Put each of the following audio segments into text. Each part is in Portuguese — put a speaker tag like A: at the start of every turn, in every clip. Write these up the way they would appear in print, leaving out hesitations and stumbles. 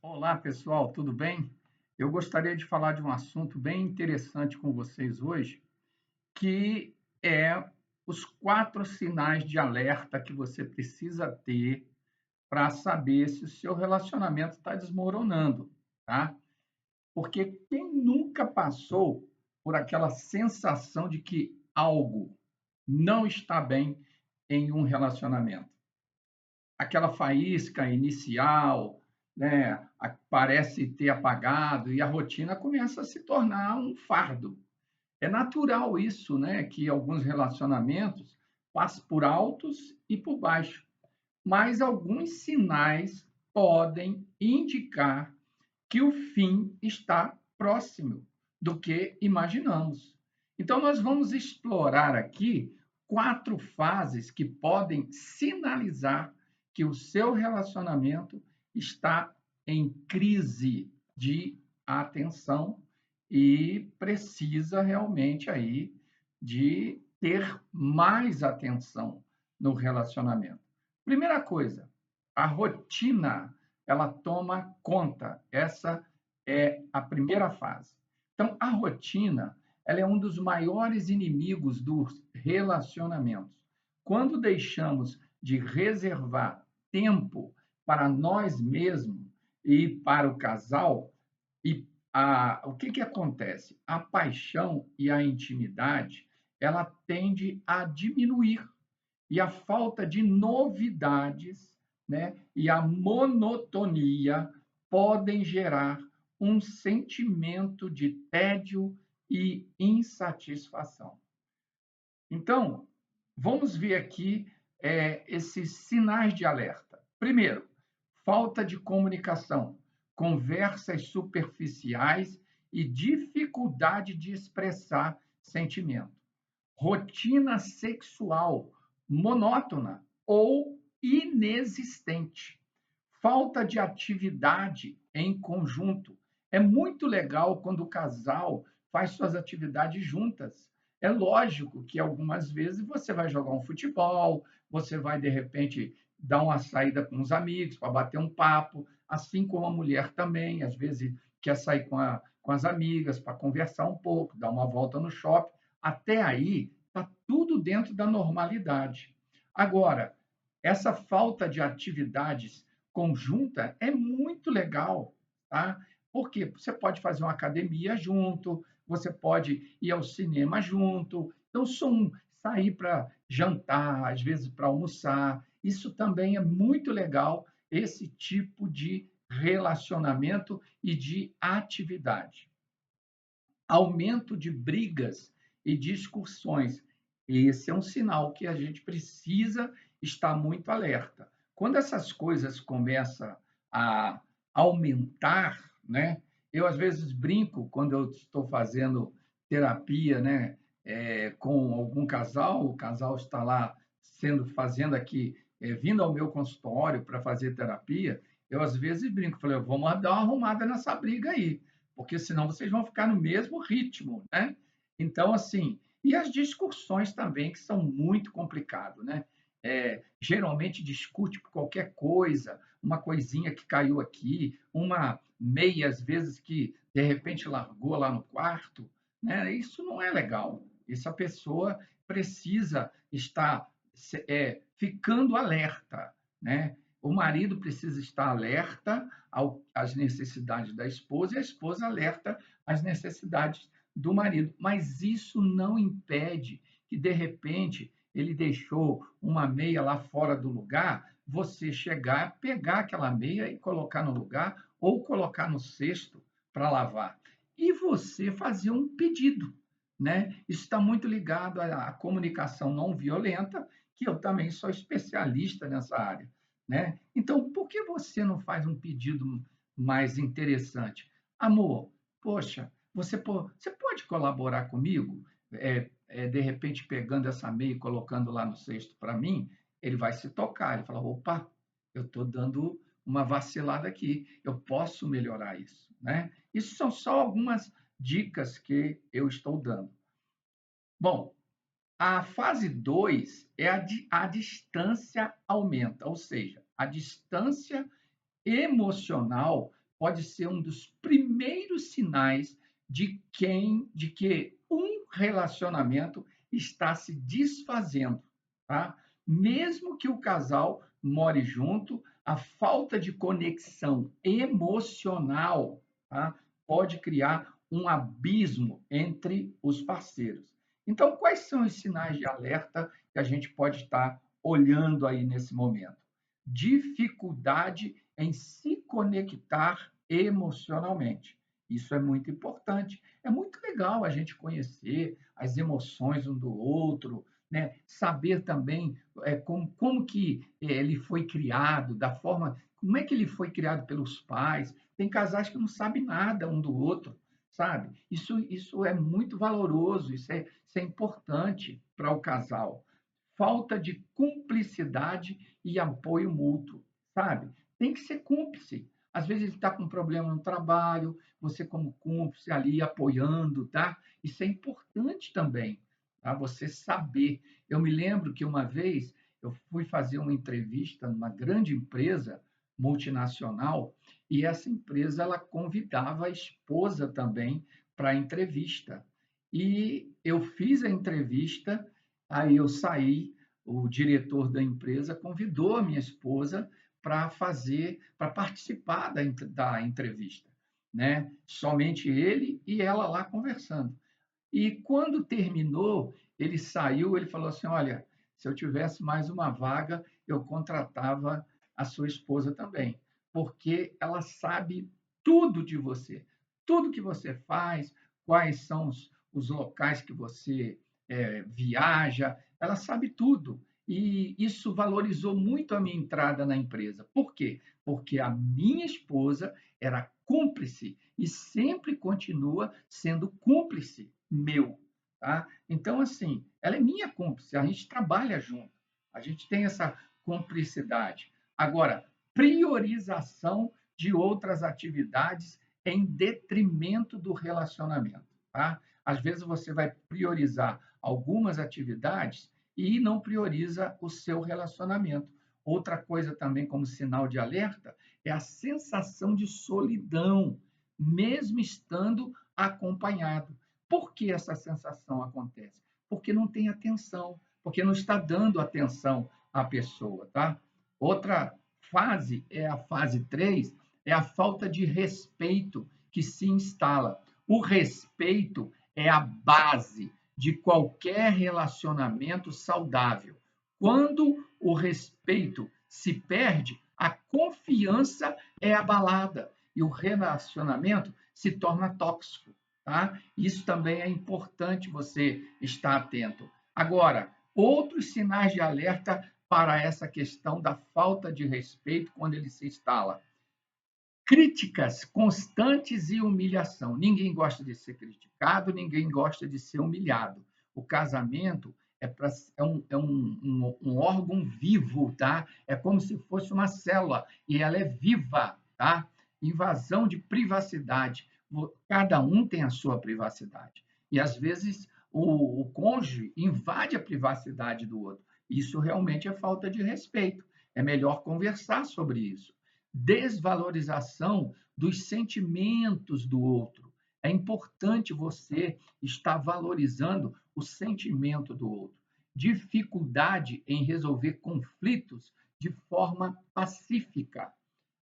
A: Olá, pessoal, tudo bem? Eu gostaria de falar de um assunto bem interessante com vocês hoje, que é os 4 sinais de alerta que você precisa ter para saber se o seu relacionamento está desmoronando, tá? Porque quem nunca passou por aquela sensação de que algo não está bem em um relacionamento? Aquela faísca inicial, né, parece ter apagado e a rotina começa a se tornar um fardo. É natural isso, né, que alguns relacionamentos passem por altos e por baixos, mas alguns sinais podem indicar que o fim está próximo do que imaginamos. Então, nós vamos explorar aqui 4 fases que podem sinalizar que o seu relacionamento está em crise de atenção e precisa realmente aí de ter mais atenção no relacionamento. Primeira coisa, a rotina ela toma conta. Essa é a primeira fase. Então, a rotina ela é um dos maiores inimigos dos relacionamentos. Quando deixamos de reservar tempo para nós mesmos e para o casal, o que acontece? A paixão e a intimidade ela tende a diminuir e a falta de novidades, né, e a monotonia podem gerar um sentimento de tédio e insatisfação. Então, vamos ver aqui esses sinais de alerta. Primeiro, falta de comunicação, conversas superficiais e dificuldade de expressar sentimento. Rotina sexual monótona ou inexistente. Falta de atividade em conjunto. É muito legal quando o casal faz suas atividades juntas. É lógico que algumas vezes você vai jogar um futebol, você vai, de repente, dar uma saída com os amigos para bater um papo, assim como a mulher também, às vezes, quer sair com as amigas para conversar um pouco, dar uma volta no shopping. Até aí, está tudo dentro da normalidade. Agora, essa falta de atividades conjunta é muito legal, tá? Porque você pode fazer uma academia junto, você pode ir ao cinema junto, então sair para jantar, às vezes para almoçar, isso também é muito legal, esse tipo de relacionamento e de atividade. Aumento de brigas e discussões. Esse é um sinal que a gente precisa estar muito alerta. Quando essas coisas começam a aumentar, né? Eu às vezes brinco quando eu estou fazendo terapia, né? Com algum casal, o casal está lá fazendo aqui, vindo ao meu consultório para fazer terapia, eu às vezes brinco, falei, vamos dar uma arrumada nessa briga aí, porque senão vocês vão ficar no mesmo ritmo, né? Então, assim, e as discussões também, que são muito complicadas, né? Geralmente discute por qualquer coisa, uma coisinha que caiu aqui, uma meia, às vezes, que de repente largou lá no quarto, né? Isso não é legal. Essa pessoa precisa estar ficando alerta, né? O marido precisa estar alerta às necessidades da esposa e a esposa alerta às necessidades do marido. Mas isso não impede que, de repente, ele deixou uma meia lá fora do lugar, você chegar, pegar aquela meia e colocar no lugar ou colocar no cesto para lavar. E você fazer um pedido, né? Isso está muito ligado à comunicação não violenta, que eu também sou especialista nessa área, né? Então, por que você não faz um pedido mais interessante? Amor, poxa, você pode colaborar comigo? De repente, pegando essa meia e colocando lá no cesto para mim, ele vai se tocar. Ele fala: opa, eu estou dando uma vacilada aqui, eu posso melhorar isso, né? Isso são só algumas dicas que eu estou dando. Bom, a fase 2 é a distância aumenta, ou seja, a distância emocional pode ser um dos primeiros sinais de que um relacionamento está se desfazendo, tá? Mesmo que o casal more junto, a falta de conexão emocional, tá? Pode criar um abismo entre os parceiros. Então, quais são os sinais de alerta que a gente pode estar olhando aí nesse momento? Dificuldade em se conectar emocionalmente. Isso é muito importante. É muito legal a gente conhecer as emoções um do outro, né? Saber também como que ele foi criado, da forma, como é que ele foi criado pelos pais. Tem casais que não sabem nada um do outro, sabe? Isso é muito valoroso, isso é importante para o casal. Falta de cumplicidade e apoio mútuo, sabe? Tem que ser cúmplice. Às vezes ele está com um problema no trabalho, você como cúmplice ali apoiando, tá? Isso é importante também, tá? Você saber. Eu me lembro que uma vez eu fui fazer uma entrevista numa grande empresa multinacional e essa empresa ela convidava a esposa também para a entrevista. E eu fiz a entrevista, aí eu saí, o diretor da empresa convidou a minha esposa para participar da entrevista, né? Somente ele e ela lá conversando. E quando terminou, ele saiu, ele falou assim: Olha, se eu tivesse mais uma vaga, eu contratava a sua esposa também, porque ela sabe tudo de você, tudo que você faz, quais são os locais que você viaja, ela sabe tudo. E isso valorizou muito a minha entrada na empresa. Por quê? Porque a minha esposa era cúmplice e sempre continua sendo cúmplice meu, tá? Então, assim, ela é minha cúmplice, a gente trabalha junto, a gente tem essa cumplicidade. Agora, priorização de outras atividades em detrimento do relacionamento, tá? Às vezes você vai priorizar algumas atividades e não prioriza o seu relacionamento. Outra coisa também, como sinal de alerta, é a sensação de solidão, mesmo estando acompanhado. Por que essa sensação acontece? Porque não tem atenção, porque não está dando atenção à pessoa, tá? Outra fase é a fase 3, é a falta de respeito que se instala. O respeito é a base de qualquer relacionamento saudável. Quando o respeito se perde, a confiança é abalada e o relacionamento se torna tóxico, tá? Isso também é importante você estar atento. Agora, outros sinais de alerta para essa questão da falta de respeito quando ele se instala. Críticas constantes e humilhação. Ninguém gosta de ser criticado, ninguém gosta de ser humilhado. O casamento é um órgão vivo, tá? É como se fosse uma célula e ela é viva, tá? Invasão de privacidade. Cada um tem a sua privacidade. E às vezes o cônjuge invade a privacidade do outro. Isso realmente é falta de respeito. É melhor conversar sobre isso. Desvalorização dos sentimentos do outro. É importante você estar valorizando o sentimento do outro. Dificuldade em resolver conflitos de forma pacífica.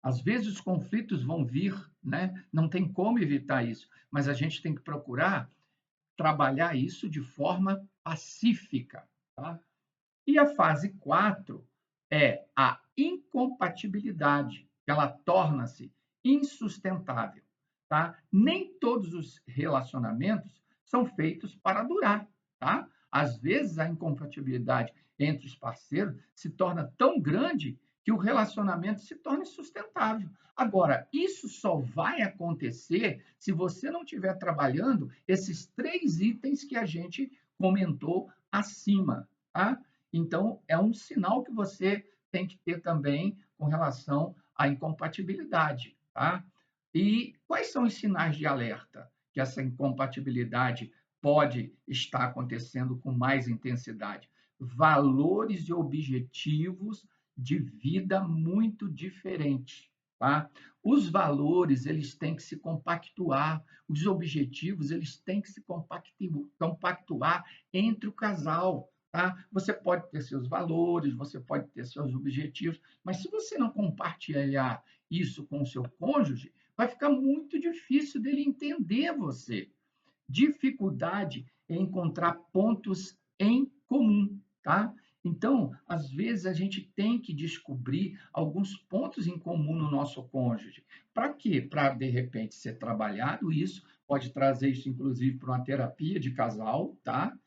A: Às vezes os conflitos vão vir, né? Não tem como evitar isso, mas a gente tem que procurar trabalhar isso de forma pacífica, tá? E a fase 4 é a incompatibilidade, que ela torna-se insustentável, tá? Nem todos os relacionamentos são feitos para durar, tá? Às vezes a incompatibilidade entre os parceiros se torna tão grande que o relacionamento se torna insustentável. Agora, isso só vai acontecer se você não estiver trabalhando esses 3 itens que a gente comentou acima, tá? Então, é um sinal que você tem que ter também com relação à incompatibilidade, tá? E quais são os sinais de alerta que essa incompatibilidade pode estar acontecendo com mais intensidade? Valores e objetivos de vida muito diferentes, tá? Os valores, eles têm que se compactuar, os objetivos, eles têm que se compactuar entre o casal, tá? Você pode ter seus valores, você pode ter seus objetivos, mas se você não compartilhar isso com o seu cônjuge, vai ficar muito difícil dele entender você. Dificuldade em encontrar pontos em comum, tá? Então, às vezes a gente tem que descobrir alguns pontos em comum no nosso cônjuge. Para quê? Para de repente ser trabalhado isso, pode trazer isso inclusive para uma terapia de casal, tá?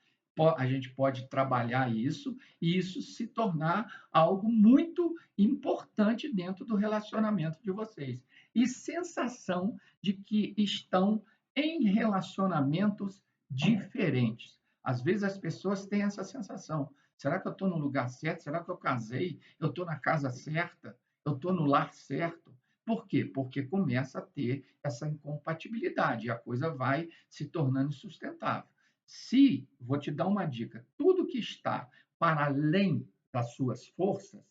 A: A gente pode trabalhar isso e isso se tornar algo muito importante dentro do relacionamento de vocês. E sensação de que estão em relacionamentos diferentes. Às vezes as pessoas têm essa sensação: será que eu estou no lugar certo? Será que eu casei? Eu estou na casa certa? Eu estou no lar certo? Por quê? Porque começa a ter essa incompatibilidade e a coisa vai se tornando insustentável. Se, vou te dar uma dica, tudo que está para além das suas forças,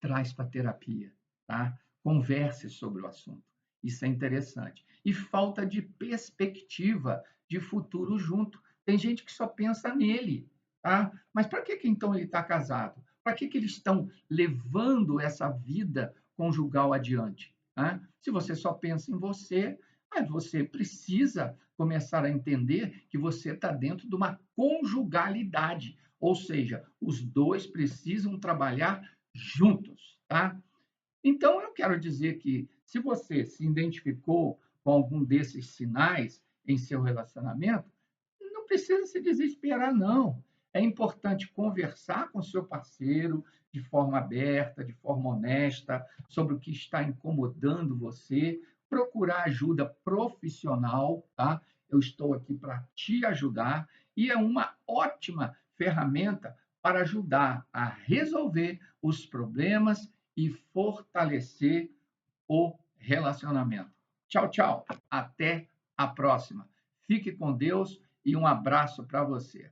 A: traz para a terapia, tá? Converse sobre o assunto. Isso é interessante. E falta de perspectiva de futuro junto. Tem gente que só pensa nele, tá? Mas para que então ele está casado? Para que eles estão levando essa vida conjugal adiante? Tá? Se você só pensa em você, aí você precisa começar a entender que você está dentro de uma conjugalidade, ou seja, os dois precisam trabalhar juntos, tá? Então, eu quero dizer que, se você se identificou com algum desses sinais em seu relacionamento, não precisa se desesperar, não. É importante conversar com seu parceiro de forma aberta, de forma honesta, sobre o que está incomodando você, procurar ajuda profissional, tá? Eu estou aqui para te ajudar e é uma ótima ferramenta para ajudar a resolver os problemas e fortalecer o relacionamento. Tchau, tchau. Até a próxima. Fique com Deus e um abraço para você.